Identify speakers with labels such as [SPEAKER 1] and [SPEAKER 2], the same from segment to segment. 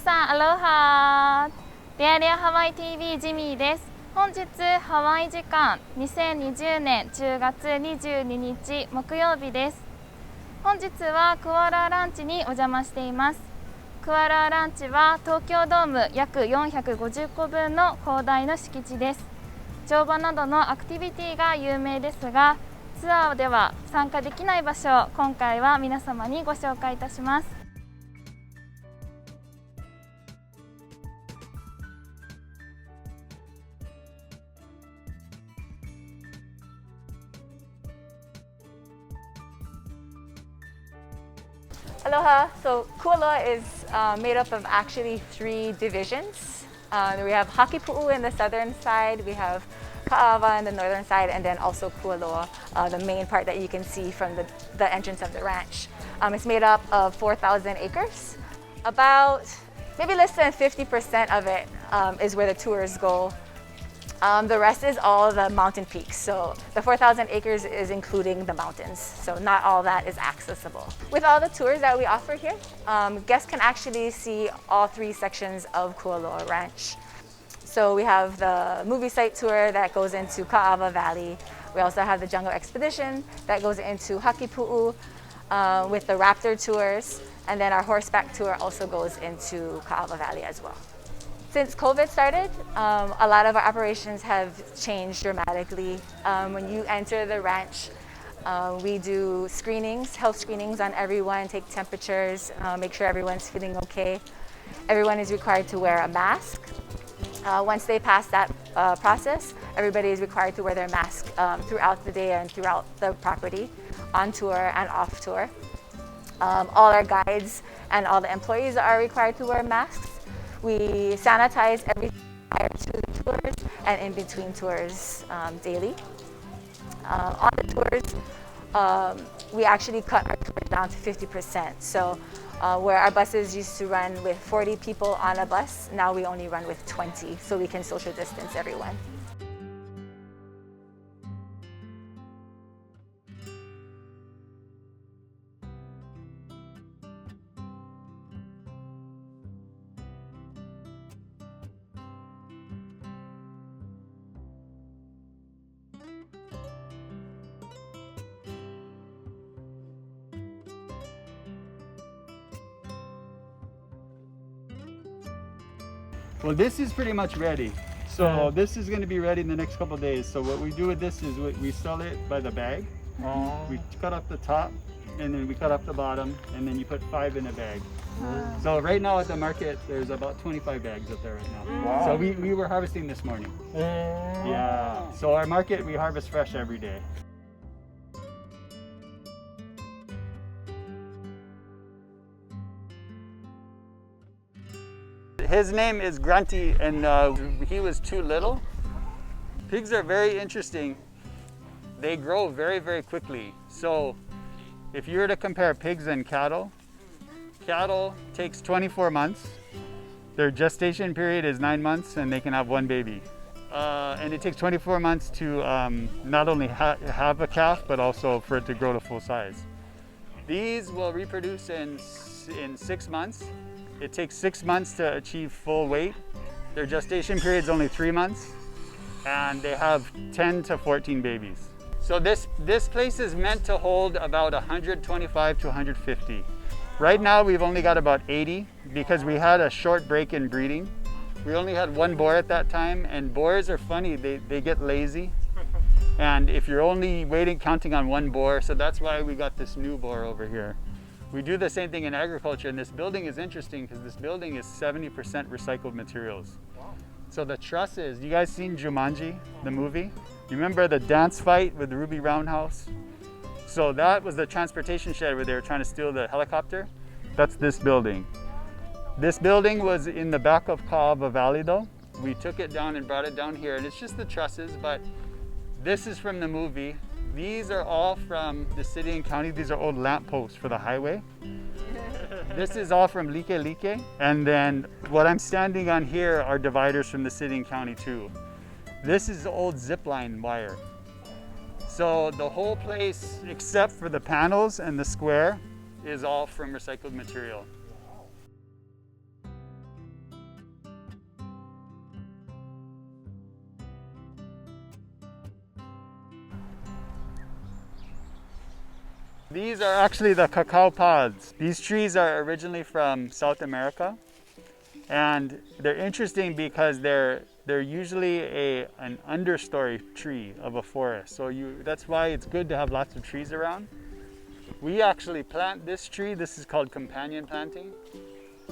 [SPEAKER 1] さん、アロハLeaLeaハワイ TV ジミーです。本日ハワイ時間2020年10月22日木曜日です。本日はクアロアランチにお邪魔しています。クアロアランチは東京ドーム約450個分の広大な敷地です。乗馬などのアクティビティが有名ですが、ツアーでは参加できない場所を今回は皆様にご紹介いたします。
[SPEAKER 2] Aloha. So Kualoa is made up of actually 3 divisions. We have Hakipu'u in the southern side, we have Ka'ava in the northern side, and then also Kualoa, the main part that you can see from the entrance of the ranch. It's made up of 4,000 acres. About maybe less than 50% of it is where the tours go. The rest is all the mountain peaks. So the 4,000 acres is including the mountains. So not all that is accessible. With all the tours that we offer here, guests can actually see all 3 sections of Kualoa Ranch. So we have the movie site tour that goes into Ka'ava Valley. We also have the jungle expedition that goes into Hakipu'u with the raptor tours. And then our horseback tour also goes into Ka'ava Valley as well. Since COVID started, a lot of our operations have changed dramatically. When you enter the ranch, we do screenings, health screenings on everyone, take temperatures, make sure everyone's feeling okay. Everyone is required to wear a mask. Once they pass that process, everybody is required to wear their mask throughout the day and throughout the property, on tour and off tour. All our guides and all the employees are required to wear masks. We sanitize everything prior to the tours and in between tours daily. On the tours, we actually cut our tours down to 50%. So where our buses used to run with 40 people on a bus, now we only run with 20, so we can social distance everyone.
[SPEAKER 3] Well, this is pretty much ready. So this is going to be ready in the next couple of days. So what we do with this is we sell it by the bag. We cut up the top and then we cut up the bottom and then you put 5 in a bag. So right now at the market, there's about 25 bags up there right now.
[SPEAKER 4] Wow.
[SPEAKER 3] So we were harvesting this morning. Yeah. So our market, we harvest fresh every day. His name is Grunty, and he was too little. Pigs are very interesting. They grow very, very quickly. So if you were to compare pigs and cattle, cattle takes 24 months. Their gestation period is 9 months, and they can have 1 baby. And it takes 24 months to not only have a calf, but also for it to grow to full size. These will reproduce in 6 months. It takes 6 months to achieve full weight. Their gestation period is only 3 months, and they have 10 to 14 babies. So this place is meant to hold about 125 to 150. Right now we've only got about 80 because we had a short break in breeding. We only had 1 boar at that time, and boars are funny, they get lazy. And if you're only counting on 1 boar, so that's why we got this new boar over here. We do the same thing in agriculture, and this building is interesting because this building is 70% recycled materials. So the trusses, you guys seen Jumanji, the movie? You remember the dance fight with the Ruby Roundhouse? So that was the transportation shed where they were trying to steal the helicopter. That's this building. This building was in the back of Ka'ava Valley though. We took it down and brought it down here, and it's just the trusses, but this is from the movie. These are all from the city and county. These are old lampposts for the highway. This is all from LeaLea. And then what I'm standing on here are dividers from the city and county too. This is old zipline wire. So the whole place, except for the panels and the square, is all from recycled material. These are actually the cacao pods. These trees are originally from South America, and they're interesting because they're usually an understory tree of a forest. So that's why it's good to have lots of trees around. We actually plant this tree. This is called companion planting.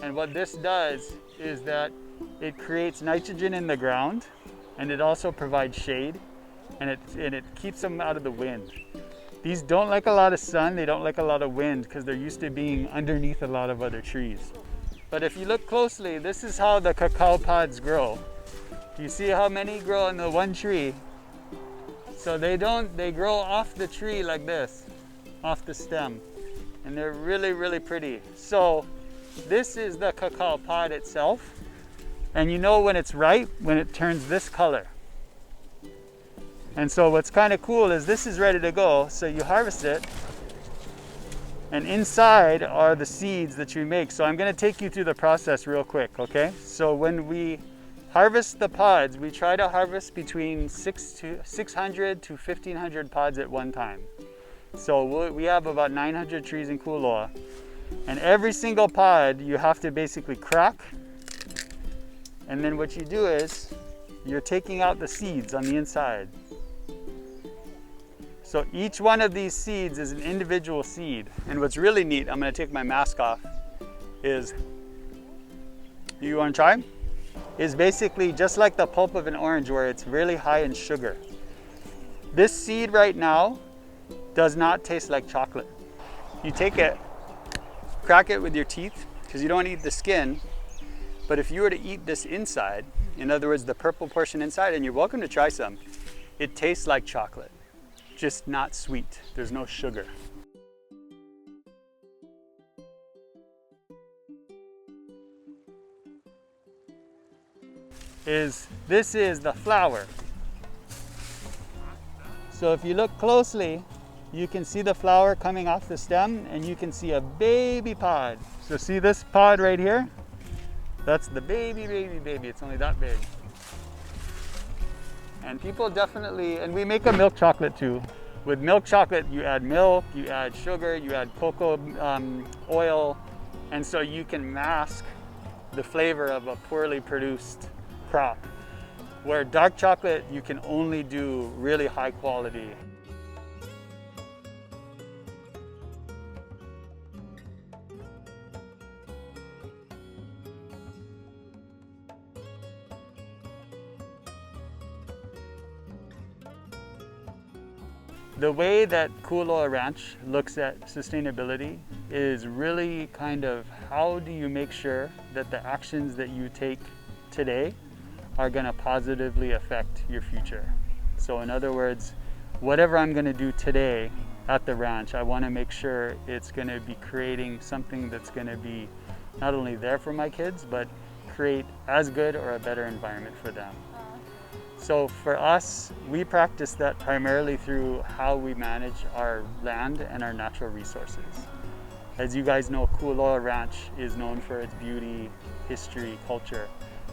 [SPEAKER 3] And what this does is that it creates nitrogen in the ground, and it also provides shade, and it keeps them out of the wind. These don't like a lot of sun, they don't like a lot of wind because they're used to being underneath a lot of other trees. But if you look closely, this is how the cacao pods grow. You see how many grow on the one tree? So they grow off the tree like this, off the stem. And they're really, really pretty. So this is the cacao pod itself. And you know when it's ripe, when it turns this color. And so what's kind of cool is this is ready to go. So you harvest it, and inside are the seeds that you make. So I'm going to take you through the process real quick, okay? So when we harvest the pods, we try to harvest between 600 to 1,500 pods at one time. So we have about 900 trees in Kualoa, and every single pod you have to basically crack. And then what you do is you're taking out the seeds on the inside. So each one of these seeds is an individual seed. And what's really neat, I'm gonna take my mask off, is, you wanna try? Is basically just like the pulp of an orange where it's really high in sugar. This seed right now does not taste like chocolate. You take it, crack it with your teeth, because you don't eat the skin. But if you were to eat this inside, in other words, the purple portion inside, and you're welcome to try some, it tastes like chocolate. Just not sweet. There's no sugar. This is the flower. So if you look closely, you can see the flower coming off the stem, and you can see a baby pod. So see this pod right here? That's the baby. It's only that big. And people definitely, and we make a milk chocolate too. With milk chocolate, you add milk, you add sugar, you add cocoa oil, and so you can mask the flavor of a poorly produced crop. Where dark chocolate, you can only do really high quality. The way that Kualoa Ranch looks at sustainability is really kind of how do you make sure that the actions that you take today are going to positively affect your future. So in other words, whatever I'm going to do today at the ranch, I want to make sure it's going to be creating something that's going to be not only there for my kids, but create as good or a better environment for them. So for us, we practice that primarily through how we manage our land and our natural resources. As you guys know, Kualoa Ranch is known for its beauty, history, culture,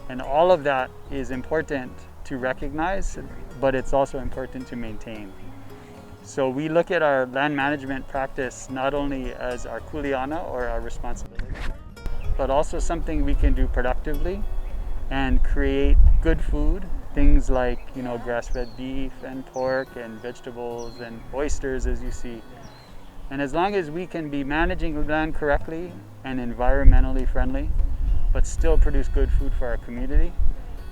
[SPEAKER 3] and all of that is important to recognize, but it's also important to maintain. So we look at our land management practice not only as our kuleana or our responsibility, but also something we can do productively and create good food. Things like, you know, grass-fed beef and pork and vegetables and oysters, as you see. And as long as we can be managing the land correctly and environmentally friendly, but still produce good food for our community,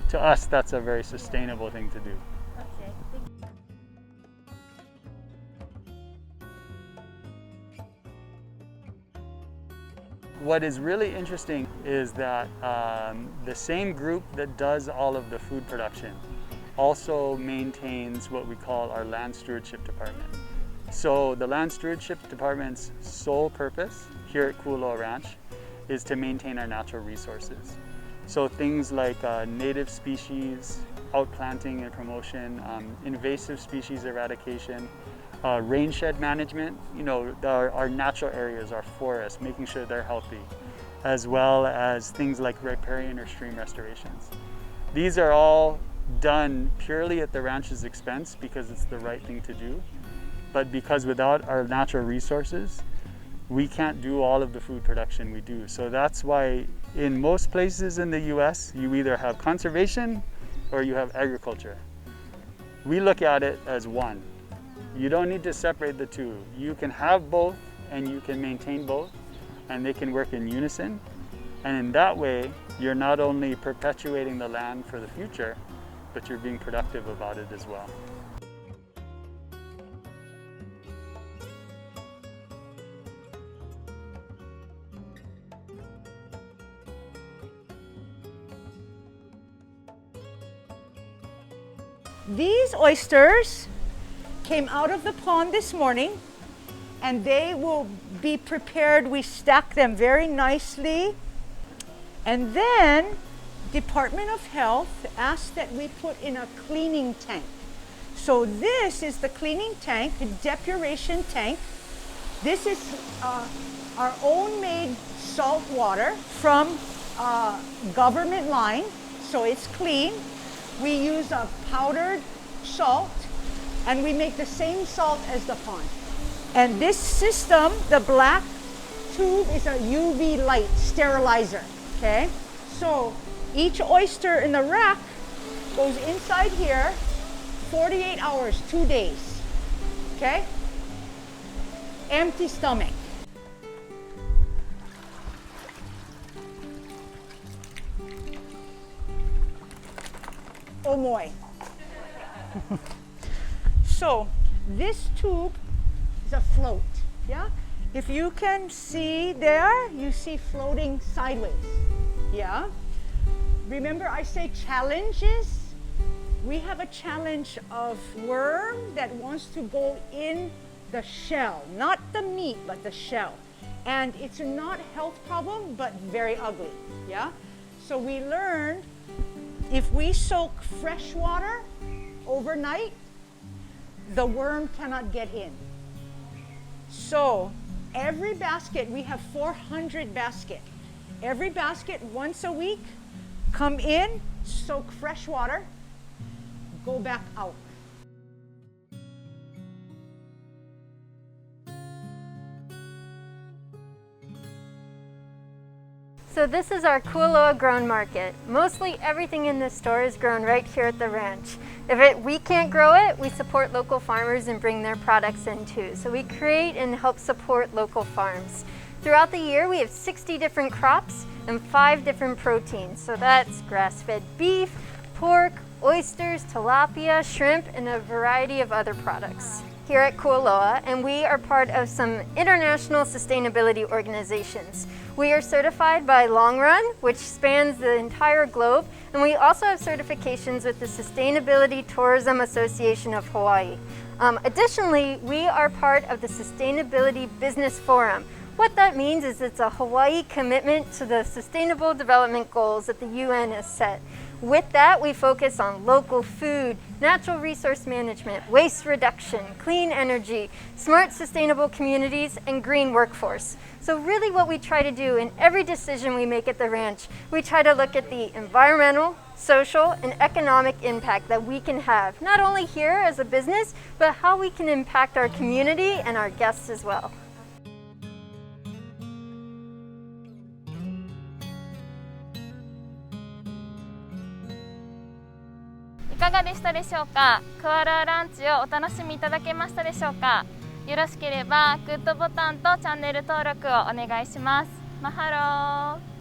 [SPEAKER 3] to us, that's a very sustainable thing to do.
[SPEAKER 1] Okay.
[SPEAKER 3] What is really interesting is that the same group that does all of the food production also maintains what we call our land stewardship department. So the land stewardship department's sole purpose here at Kualoa Ranch is to maintain our natural resources. So things like native species, outplanting and promotion, invasive species eradication, rain shed management, you know, our natural areas, our forests, making sure they're healthy, as well as things like riparian or stream restorations. These are all done purely at the ranch's expense because it's the right thing to do. but because without our natural resources, we can't do all of the food production we do. So that's why in most places in the US, you either have conservation or you have agriculture. We look at it as one. You don't need to separate the two. You can have both and you can maintain both, and they can work in unison. And in that way, you're not only perpetuating the land for the future, but you're being productive about it as well.
[SPEAKER 4] These oysters came out of the pond this morning, and they will be prepared. We stack them very nicely, and then Department of Health asked that we put in a cleaning tank. So this is the cleaning tank, the depuration tank. This is our own made salt water from government line, so it's clean. We use a powdered salt, and we make the same salt as the pond. And this system, the black tube, is a UV light sterilizer, okay? So each oyster in the rack goes inside here 48 hours, 2 days, okay? Empty stomach. Oh boy. So this tube is a float, yeah? If you can see there, you see floating sideways, yeah? Remember I say challenges? We have a challenge of worm that wants to go in the shell, not the meat, but the shell. And it's not a health problem, but very ugly, yeah? So we learned if we soak fresh water overnight, the worm cannot get in. So every basket, we have 400 baskets. Every basket once a week, come in, soak fresh water, go back out.
[SPEAKER 5] So this is our Kualoa grown market. Mostly everything in this store is grown right here at the ranch. If we can't grow it, we support local farmers and bring their products in too. So we create and help support local farms. Throughout the year, we have 60 different crops and 5 different proteins. So that's grass-fed beef, pork, oysters, tilapia, shrimp, and a variety of other products here at Kualoa, and we are part of some international sustainability organizations. We are certified by Long Run, which spans the entire globe, and we also have certifications with the Sustainability Tourism Association of Hawaii. Additionally, we are part of the Sustainability Business Forum. What that means is it's a Hawaii commitment to the Sustainable Development Goals that the UN has set. With that, we focus on local food, natural resource management, waste reduction, clean energy, smart sustainable communities, and green workforce. So really what we try to do in every decision we make at the ranch, we try to look at the environmental, social, and economic impact that we can have, not only here as a business, but how we can impact our community and our guests as well.
[SPEAKER 1] いかがでしたでしょうか。クアロアランチをお楽しみいただけましたでしょうか。よろしければグッドボタンとチャンネル登録をお願いします。マハロー。